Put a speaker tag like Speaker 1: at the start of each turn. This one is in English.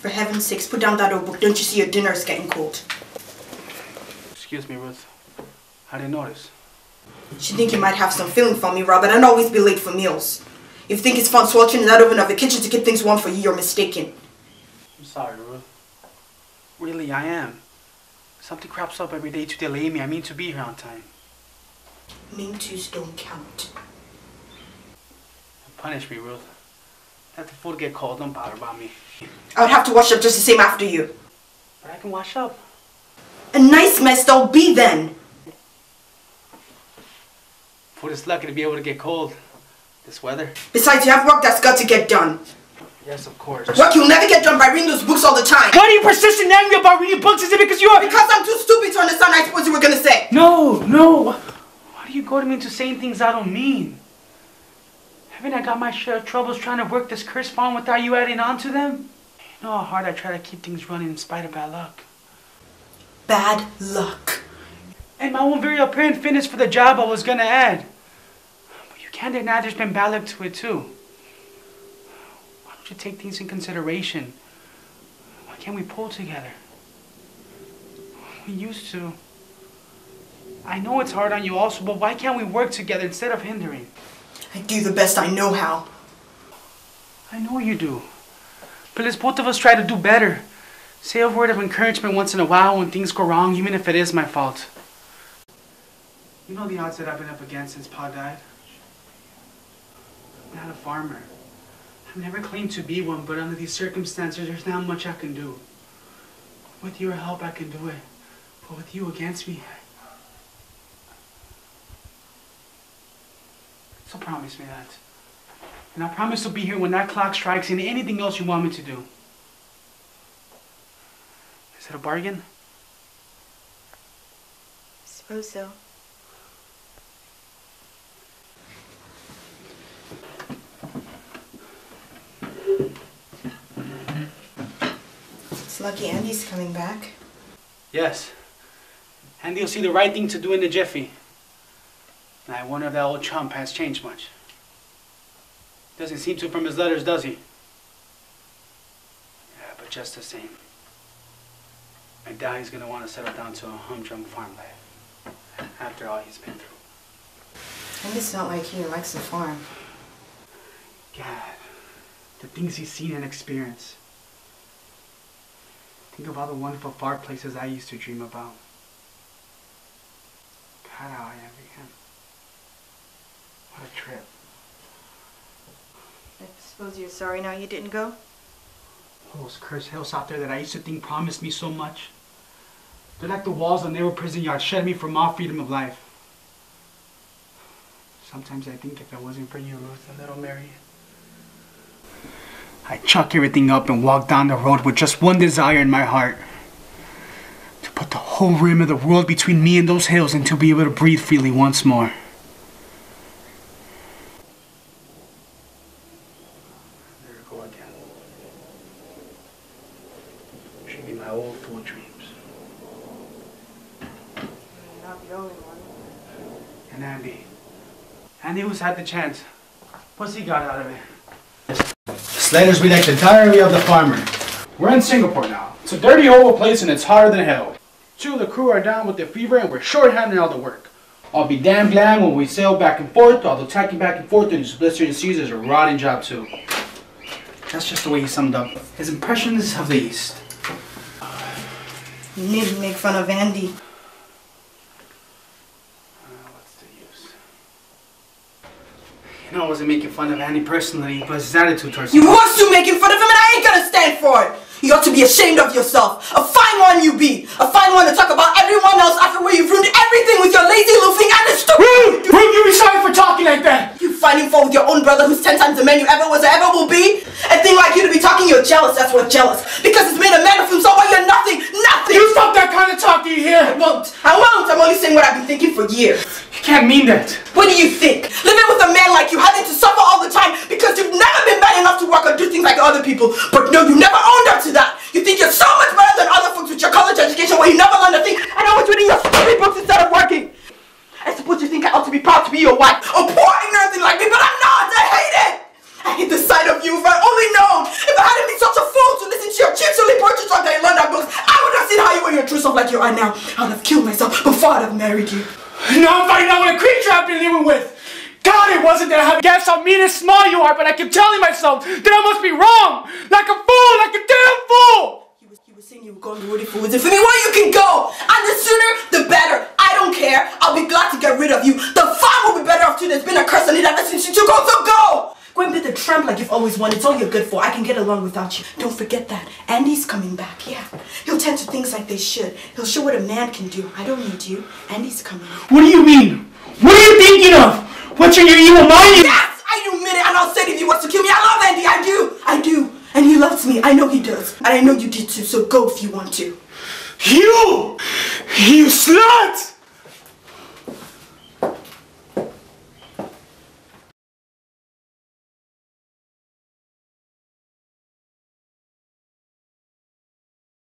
Speaker 1: For heaven's sakes, put down that old book. Don't you see your dinner is getting cold?
Speaker 2: Excuse me, Ruth. I didn't notice.
Speaker 1: You think you might have some feeling for me, Robert, and always be late for meals. If you think it's fun sweltering in that oven of the kitchen to keep things warm for you, you're mistaken.
Speaker 2: I'm sorry, Ruth. Really, I am. Something crops up every day to delay me. I mean to be here on time.
Speaker 1: Mean twos don't count.
Speaker 2: Punish me, Ruth. Let the food get cold. Don't bother about me.
Speaker 1: I would have to wash up just the same after you.
Speaker 2: But I can wash up.
Speaker 1: A nice mess there'll be then.
Speaker 2: Food is lucky to be able to get cold. This weather.
Speaker 1: Besides, you have work that's got to get done.
Speaker 2: Yes, of course.
Speaker 1: Work you'll never get done by reading those books all the time.
Speaker 2: Why are you persistent and angry about reading books? Is it because you are...
Speaker 1: Because I'm too stupid to understand, I suppose you were gonna say.
Speaker 2: No, no. Why do you go to me into saying things I don't mean? Haven't I got my share of troubles trying to work this cursed farm without you adding on to them? You know how hard I try to keep things running in spite of bad luck.
Speaker 1: Bad luck.
Speaker 2: And my own very apparent fitness for the job I was gonna add. But you can't deny there's been bad luck to it too. Why don't you take things in consideration? Why can't we pull together? We used to. I know it's hard on you also, but why can't we work together instead of hindering?
Speaker 1: I do the best I know how.
Speaker 2: I know you do. But let's both of us try to do better. Say a word of encouragement once in a while when things go wrong, even if it is my fault. You know the odds that I've been up against since Pa died? I'm not a farmer. I've never claimed to be one, but under these circumstances, there's not much I can do. With your help, I can do it. But with you against me... So promise me that. And I promise to be here when that clock strikes and anything else you want me to do. Is it a bargain?
Speaker 1: I suppose so. It's lucky Andy's coming back.
Speaker 2: Yes. Andy will see the right thing to do in a jiffy. And I wonder if that old chump has changed much. Doesn't seem to from his letters, does he? Yeah, but just the same. I doubt he's gonna want to settle down to a humdrum farm life. After all he's been through.
Speaker 1: And it's not like he likes the farm.
Speaker 2: God, the things he's seen and experienced. Think of all the wonderful far places I used to dream about. God, how I envy him. What a trip.
Speaker 1: I suppose you're sorry now you didn't go?
Speaker 2: All those cursed hills out there that I used to think promised me so much. They're like the walls of narrow prison yards shutting me from all freedom of life. Sometimes I think if it wasn't for you, Ruth and little Mary, I'd chuck everything up and walk down the road with just one desire in my heart. To put the whole rim of the world between me and those hills and to be able to breathe freely once more. There I go again. Dreaming my old fool dreams.
Speaker 1: You're not the only one.
Speaker 2: And Andy. Andy who's had the chance. What's he got out of it? Slaters be like the diary of the farmer. We're in Singapore now. It's a dirty, horrible place and it's hotter than hell. Two of the crew are down with the fever and we're short-handed all the work. I'll be damn glad when we sail back and forth, although tacking back and forth in these blistering seas is a rotting job too. That's just the way he summed up his impressions of the East.
Speaker 1: You needn't make fun of Andy.
Speaker 2: What's the use? You know I wasn't making fun of Andy personally, but his attitude towards
Speaker 1: You was to making fun of him and I ain't gonna stand for it! You ought to be ashamed of yourself. A fine one you be. A fine one to talk about everyone else after where you've ruined everything with your lazy loafing and the stupid...
Speaker 2: Ruth, you be sorry for talking like that!
Speaker 1: You finding fault with your own brother who's 10 times the man you ever was or ever will be? A thing like you to be talking, you're jealous, that's what jealous. Because it's made a man of himself while you're nothing, nothing!
Speaker 2: You stop that kind of talk, do you hear?
Speaker 1: I won't. I'm only saying what I've been thinking for years.
Speaker 2: You can't mean that.
Speaker 1: What do you think? Living with a man like you, having to suffer all the time because you've never been bad enough to work or do things like other people. But no, you never owned up to that. You think you're so much better than other folks with your college education where you never learned a thing and always reading your stupid books instead of working. I suppose you think I ought to be proud to be your wife. A poor ignorant thing like me, but I'm not. I hate it. I hate the sight of you. If I'd only known. If I hadn't been such a fool to listen to your cheap yourself like you are now, I'd have killed myself before I'd have married you.
Speaker 2: Now I'm finding out what a creature I've been living with. God, it wasn't that I had guessed how mean and small you are, but I kept telling myself that I must be wrong. Like a fool, like a damn fool.
Speaker 1: He was saying you were going to Rudy Foods, and for me, where you can go. And the sooner, the better. I don't care. I'll be glad to get rid of you. The farm will be better off too. There's been a curse on it ever since you took off, so go. Go and be the tramp like you've always wanted. It's all you're good for. I can get along without you. Don't forget that. Andy's coming back, yeah. He'll tend to things like they should. He'll show what a man can do. I don't need you. Andy's coming.
Speaker 2: What do you mean? What are you thinking of? What's in your evil mind?
Speaker 1: Yes! I admit it, and I'll say if he wants to kill me. I love Andy. I do. And he loves me. I know he does. And I know you did too, so go if you want to.
Speaker 2: You slut!